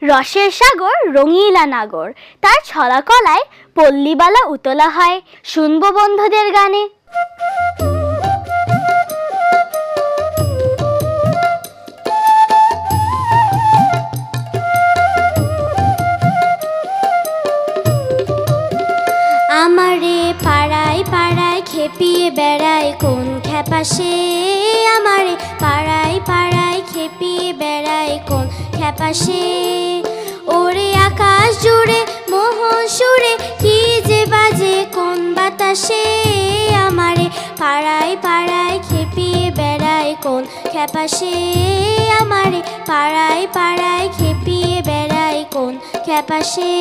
রসের সাগর রঙিলা নাগর, তার ছলা কলায় পল্লীবালা উতলা হয়। শুনবো বন্ধুদের গানে। আমারে পাড়ায় পাড়ায় খেপিয়ে বেড়ায় কোন খ্যাপা সে, আমারে পাড়ায় পাড়ায় খেপিয়ে বেড়ায় কোন খ্যাপা সে। ওরে আকাশ জুড়ে মোহন সুরে কি যে বাজে কোন বাতাসে, আমারে পাড়ায় পাড়ায় খেপিয়ে বেড়ায় কোন খ্যাপা সে, আমারে পাড়ায় পাড়ায় খেপিয়ে বেড়ায় কোন খ্যাপা সে।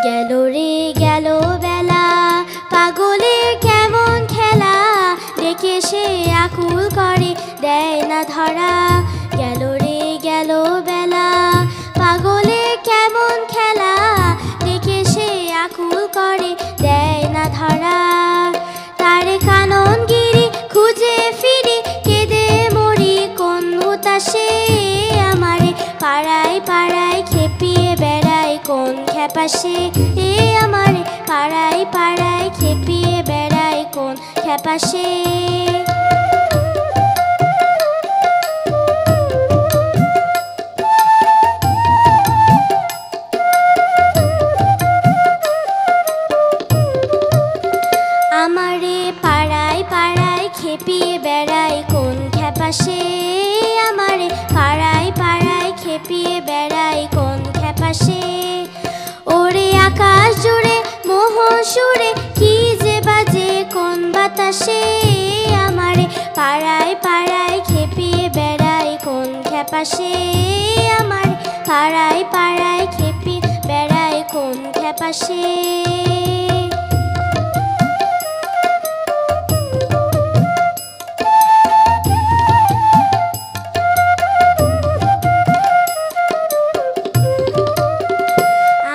গেল রে গেল বেলা, পাগলের কেমন খেলা, দেখে সে আকুল করে দেয় না ধরা। গেল রে গেল বেলা, পাগলের কেমন খেলা, দেখে সে আকুল করে দেয় না ধরা। তারে কানন গিরি খুঁজে ফিরি কেঁদে মরি কোন উতাসে, আমারে পাড়ায় পাড়ায় খেপিয়ে বেড়ায় কোন খ্যাপা সে, এ আমারে পাড়ায় পাড়ায় খেপিয়ে বেড়ায় কোন খ্যাপা সে। আমারে পাড়ায় পাড়ায় খেপিয়ে বেড়ায় কোন খ্যাপা সে, আমারে পাড়ায় পাড়ায় খেপিয়ে বেড়ায় কোন খ্যাপা সে। ওরে আকাশ জুড়ে মোহন সুরে কি যে বাজে কোন বাতাসে, আমারে পাড়ায় পাড়ায় খেপিয়ে বেড়ায় কোন খ্যাপা সে, আমারে পাড়ায় পাড়ায় খেপিয়ে বেড়ায় কোন খ্যাপা সে।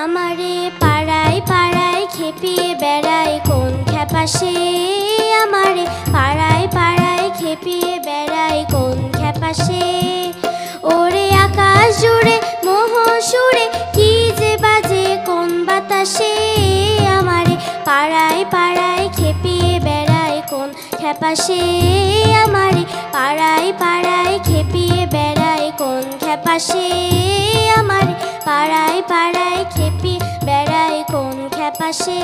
আমারে পাড়ায় পাড়ায় খেপিয়ে বেড়ায় কোন খ্যাপা সে, আমারে পাড়ায় পাড়ায় খেপিয়ে বেড়ায় কোন খ্যাপা সে। ওরে আকাশ জুড়ে মোহন সুরে কি যে বাজে কোন বাতাসে, আমারে পাড়ায় পাড়ায় খেপিয়ে বেড়ায় কোন খ্যাপা সে, আমারে পাড়ায় পাড়ায় খেপিয়ে বেড়ায় কোন খ্যাপা সে, আমারে পাড়ায় পাড়ায় খেপিয়ে বেড়ায় কোন খ্যাপা সে।